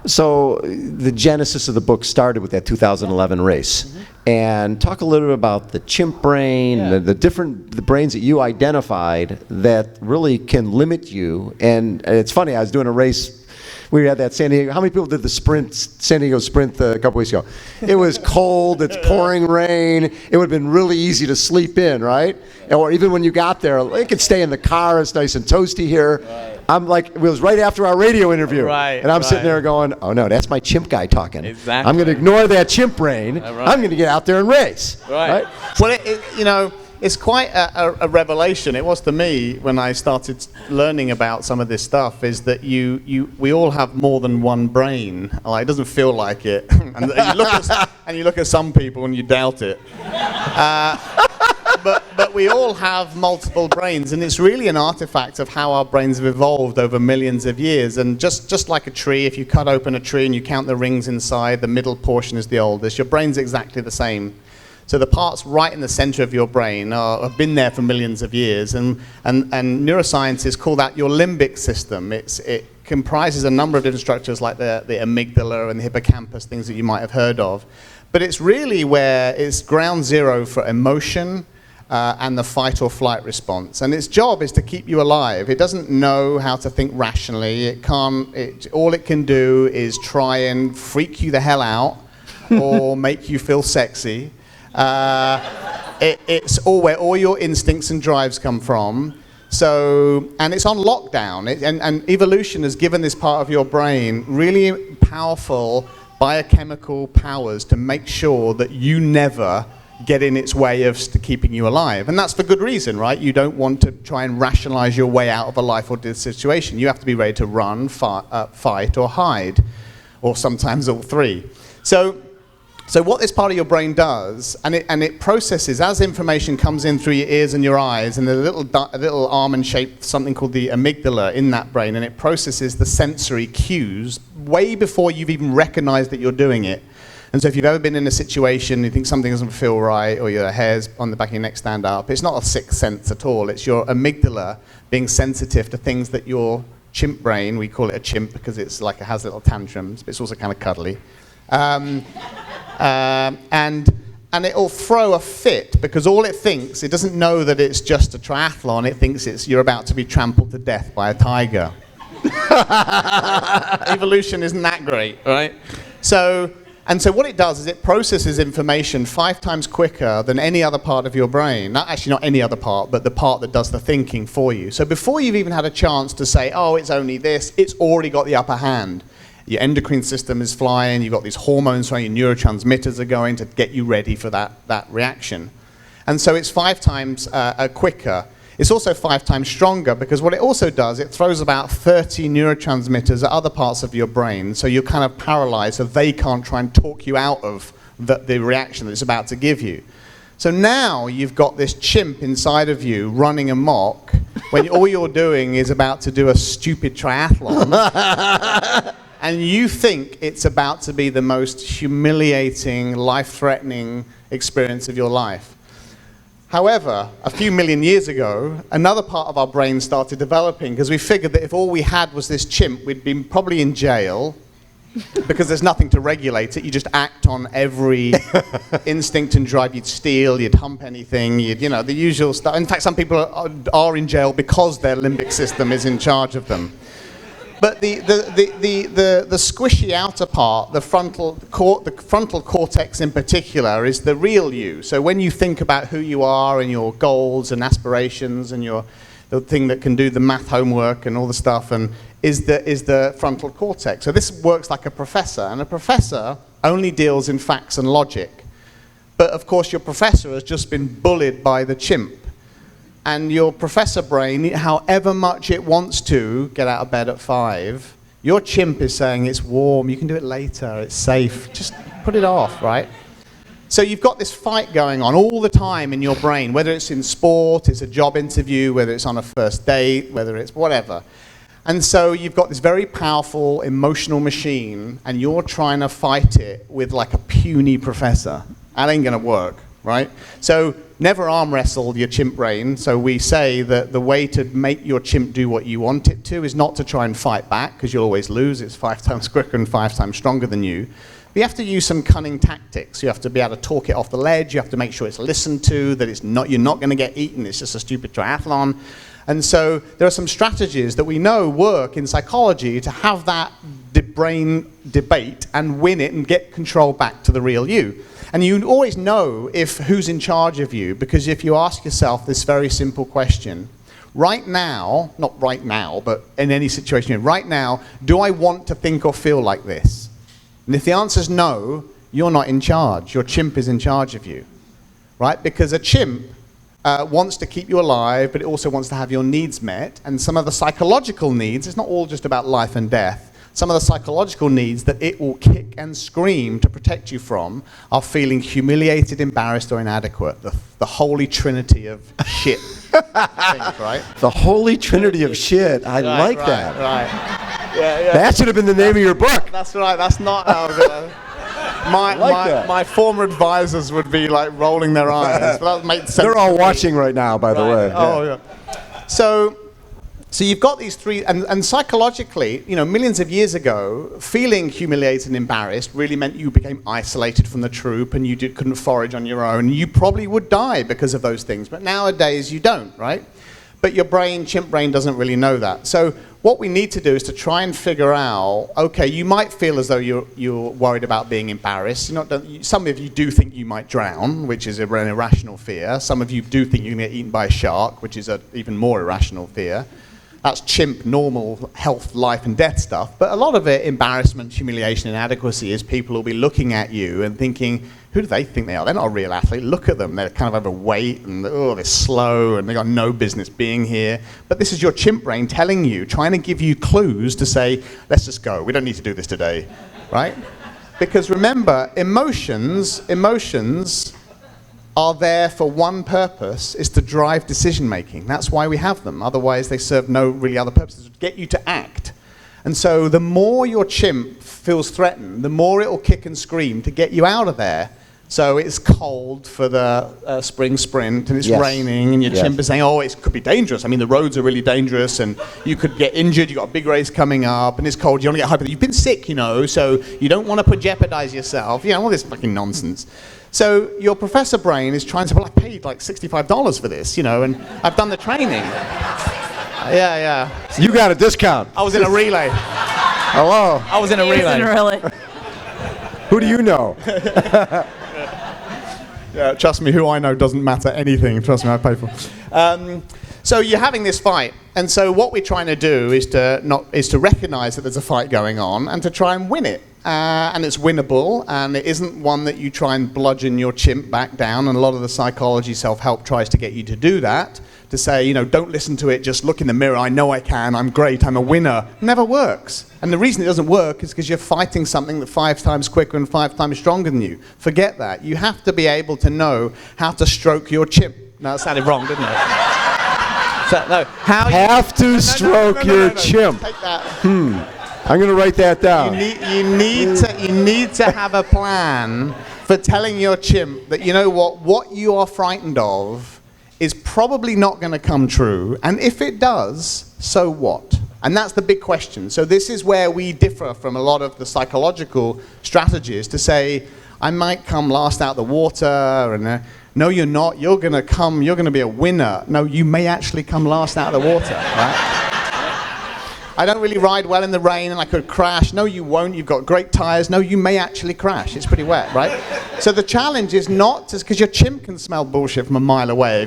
So the genesis of the book started with that 2011 race. And talk a little bit about the chimp brain, the brains that you identified that really can limit you. And it's funny, I was doing a race. We had that San Diego. How many people did the San Diego sprint a couple weeks ago? It was cold. It's pouring rain. It would have been really easy to sleep in, right? Or even when you got there, it could stay in the car. It's nice and toasty here. Right. I'm like, it was right after our radio interview.
Right,
and I'm sitting there going, oh no, that's my chimp guy talking.
Exactly.
I'm going to ignore that chimp brain. Right. I'm going to get out there and race.
Right. Well, it's quite a revelation. It was to me when I started learning about some of this stuff, is that we all have more than one brain. It doesn't feel like it. And you look at some people and you doubt it. But we all have multiple brains, and it's really an artifact of how our brains have evolved over millions of years. And just like a tree, if you cut open a tree and you count the rings inside, the middle portion is the oldest. Your brain's exactly the same. So the parts right in the center of your brain have been there for millions of years, and neuroscientists call that your limbic system. It comprises a number of different structures like the amygdala and the hippocampus, things that you might have heard of. But it's really where it's ground zero for emotion and the fight or flight response. And its job is to keep you alive. It doesn't know how to think rationally. All it can do is try and freak you the hell out or make you feel sexy. It's all where all your instincts and drives come from. And it's on lockdown. And evolution has given this part of your brain really powerful biochemical powers to make sure that you never get in its way of keeping you alive. And that's for good reason, right? You don't want to try and rationalize your way out of a life or death situation. You have to be ready to run, fight, or hide, or sometimes all three. So what this part of your brain does, and it processes as information comes in through your ears and your eyes, and there's a little almond-shaped something called the amygdala in that brain, and it processes the sensory cues way before you've even recognized that you're doing it. And so if you've ever been in a situation, you think something doesn't feel right, or your hairs on the back of your neck stand up, it's not a sixth sense at all. It's your amygdala being sensitive to things that your chimp brain, we call it a chimp because it has little tantrums, but it's also kind of cuddly. And it'll throw a fit because all it thinks, it doesn't know that it's just a triathlon, it thinks you're about to be trampled to death by a tiger. Evolution isn't that great, right? So what it does is it processes information 5 times quicker than any other part of your brain. Not any other part, but the part that does the thinking for you. So before you've even had a chance to say, oh, it's only this, it's already got the upper hand. Your endocrine system is flying, you've got these hormones, your neurotransmitters are going to get you ready for that reaction. And so it's 5 times quicker. It's also 5 times stronger because what it also does, it throws about 30 neurotransmitters at other parts of your brain, so you're kind of paralyzed, so they can't try and talk you out of the reaction that it's about to give you. So now you've got this chimp inside of you running amok when all you're doing is about to do a stupid triathlon. And you think it's about to be the most humiliating, life-threatening experience of your life. However, a few million years ago, another part of our brain started developing because we figured that if all we had was this chimp, we'd be probably in jail because there's nothing to regulate it. You just act on every instinct and drive. You'd steal, you'd hump anything, the usual stuff. In fact, some people are in jail because their limbic system is in charge of them. But the squishy outer part, the frontal cortex in particular, is the real you. So when you think about who you are and your goals and aspirations and the thing that can do the math homework and all the stuff, and is the frontal cortex. So this works like a professor, and a professor only deals in facts and logic. But of course, your professor has just been bullied by the chimp. And your professor brain, however much it wants to get out of bed at 5, your chimp is saying it's warm, you can do it later, it's safe, just put it off, right? So you've got this fight going on all the time in your brain, whether it's in sport, it's a job interview, whether it's on a first date, whether it's whatever. And so you've got this very powerful emotional machine, and you're trying to fight it with like a puny professor. That ain't gonna work.
right? So never arm wrestle your chimp brain. So we say that the way to make your chimp do what you want it to is not to try and fight back, because you'll always lose. It's 5 times quicker and 5 times stronger than you. But you have to use some cunning tactics. You have to be able to talk it off the ledge. You have to make sure it's listened to, that you're not going to get eaten. It's just a stupid triathlon. And so there are some strategies that we know work in psychology to have that brain debate and win it and get control back to the real you. And you always know who's in charge of you, because if you ask yourself this very simple question, right now, not right now, but in any situation, right now, do I want to think or feel like this? And if the answer is no, you're not in charge. Your chimp is in charge of you, right? Because a chimp wants to keep you alive, but it also wants to have your needs met. And some of the psychological needs, it's not all just about life and death. Some of the psychological needs that it will kick and scream to protect you from are feeling humiliated, embarrassed, or inadequate. The holy trinity of shit things, right?
The holy trinity of shit. I like that.
Right. Yeah.
That should have been the name of your book.
That's right. That's not how my former advisors would be like rolling their eyes. But that makes sense.
They're all watching right now, by the way.
Oh, yeah. So you've got these three, and psychologically, millions of years ago, feeling humiliated and embarrassed really meant you became isolated from the troop, and you couldn't forage on your own. You probably would die because of those things, but nowadays you don't, right? But your brain, chimp brain, doesn't really know that. So what we need to do is to try and figure out, okay, you might feel as though you're worried about being embarrassed. Some of you do think you might drown, which is an irrational fear. Some of you do think you're going to get eaten by a shark, which is an even more irrational fear. That's chimp, normal health, life, and death stuff. But a lot of it, embarrassment, humiliation, inadequacy, is people will be looking at you and thinking, who do they think they are? They're not a real athlete. Look at them. They're kind of overweight, and they're slow, and they've got no business being here. But this is your chimp brain telling you, trying to give you clues to say, let's just go. We don't need to do this today, right? Because remember, emotions are there for one purpose, is to drive decision making. That's why we have them. Otherwise, they serve no really other purposes, to get you to act. And so the more your chimp feels threatened, the more it will kick and scream to get you out of there. So it's cold for the spring sprint, and it's raining, and your chimp is saying, oh, it could be dangerous. I mean, the roads are really dangerous, and you could get injured. You've got a big race coming up, and it's cold. You want to get hyper. You've been sick, so you don't want to jeopardize yourself. All this fucking nonsense. So your professor brain is trying to say, well, I paid like $65 for this, and I've done the training. Yeah.
You got a discount.
I was in a relay.
Hello.
I was in a relay.
Who do you know?
Yeah, trust me, who I know doesn't matter anything. Trust me, I pay for. So you're having this fight, and so what we're trying to do is to recognize that there's a fight going on and to try and win it. And it's winnable, and it isn't one that you try and bludgeon your chimp back down. And a lot of the psychology self-help tries to get you to do that, to say, don't listen to it, just look in the mirror, I know I can, I'm great, I'm a winner. Never works. And the reason it doesn't work is because you're fighting something that's 5 times quicker and 5 times stronger than you. Forget that. You have to be able to know how to stroke your chimp. No, that sounded wrong, didn't it?
Have to stroke your chimp.
Take that.
I'm going to write that down.
You need to have a plan for telling your chimp that, what you are frightened of is probably not going to come true. And if it does, so what? And that's the big question. So this is where we differ from a lot of the psychological strategies, to say, I might come last out the water, and no, you're not. You're going to be a winner. No, you may actually come last out of the water, right? I don't really ride well in the rain, and I could crash. No, you won't. You've got great tires. No, you may actually crash. It's pretty wet, right? So the challenge is not just because your chimp can smell bullshit from a mile away.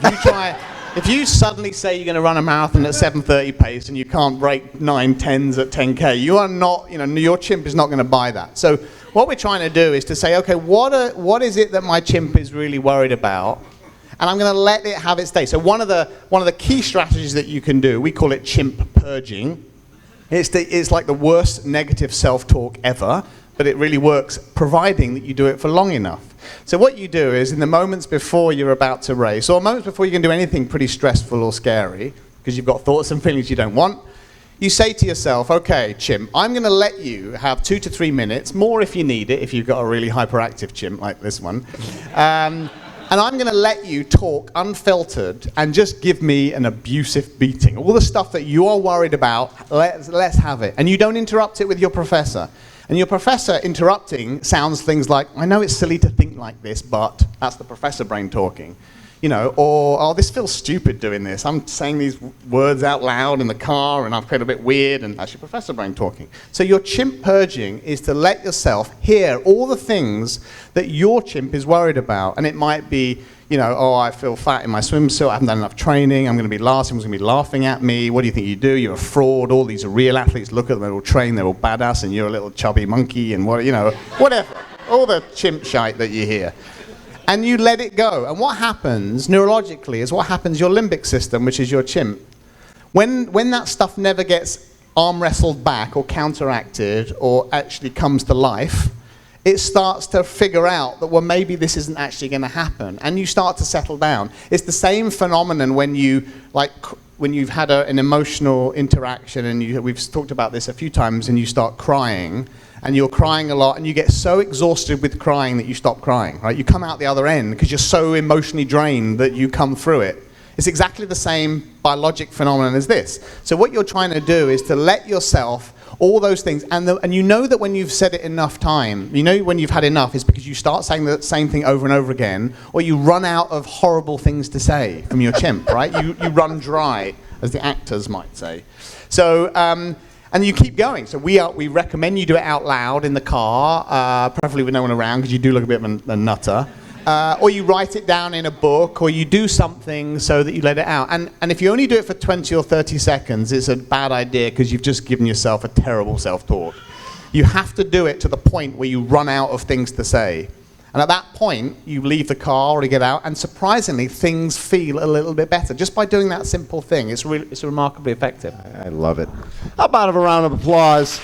If you suddenly say you're going to run a marathon at 7:30 pace and you can't break 9:10s at 10K, you are not. Your chimp is not going to buy that. So what we're trying to do is to say, okay, what is it that my chimp is really worried about? And I'm going to let it have its day. So one of the key strategies that you can do, we call it chimp purging. It's like the worst negative self-talk ever, but it really works, providing that you do it for long enough. So what you do is, in the moments before you're about to race, or moments before you can do anything pretty stressful or scary, because you've got thoughts and feelings you don't want, you say to yourself, okay, chimp, I'm going to let you have 2 to 3 minutes, more if you need it, if you've got a really hyperactive chimp like this one. And I'm going to let you talk unfiltered and just give me an abusive beating. All the stuff that you are worried about, let's have it. And you don't interrupt it with your professor. And your professor interrupting sounds things like, I know it's silly to think like this, but that's the professor brain talking. You know, or, oh, this feels stupid doing this. I'm saying these words out loud in the car and I feel a bit weird, and that's your professor brain talking. So your chimp purging is to let yourself hear all the things that your chimp is worried about. And it might be, you know, oh, I feel fat in my swimsuit, I haven't done enough training, I'm going to be last, everyone's going to be laughing at me, what do you think you do? You're a fraud, all these are real athletes, look at them, they're all trained, they're all badass, and you're a little chubby monkey, and what, you know, whatever. All the chimp shite that you hear. And you let it go. And what happens neurologically is what happens your limbic system, which is your chimp. When that stuff never gets arm wrestled back or counteracted or actually comes to life, it starts to figure out that, well, maybe this isn't actually going to happen. And you start to settle down. It's the same phenomenon when you've had an emotional interaction, and we've talked about this a few times, and you start crying. And you're crying a lot, and you get so exhausted with crying that you stop crying, right? You come out the other end because you're so emotionally drained that you come through it. It's exactly the same biologic phenomenon as this. So what you're trying to do is to let yourself, all those things, and you know that when you've said it enough time, you know when you've had enough is because you start saying the same thing over and over again, or you run out of horrible things to say from your chimp, right? You run dry, as the actors might say. So, and you keep going. So we recommend you do it out loud in the car, preferably with no one around, because you do look a bit of a nutter. Or you write it down in a book, or you do something so that you let it out. And if you only do it for 20 or 30 seconds, it's a bad idea because you've just given yourself a terrible self-talk. You have to do it to the point where you run out of things to say. And at that point, you leave the car or you get out, and surprisingly, things feel a little bit better. Just by doing that simple thing, it's remarkably effective.
I love it. How about a round of applause?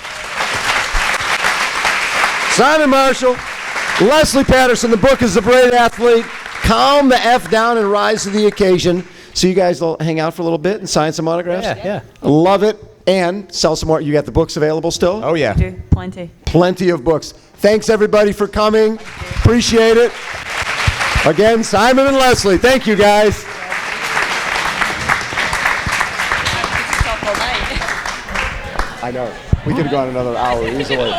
Simon Marshall, Lesley Paterson. The book is The Brave Athlete. Calm the F down and rise to the occasion. So you guys will hang out for a little bit and sign some autographs?
Yeah.
Love it. And sell some more. You got the books available still?
Oh, yeah.
Do plenty.
Plenty of books. Thanks, everybody, for coming. Appreciate it. Again, Simon and Lesley. Thank you, guys. I know. We could have gone another hour easily.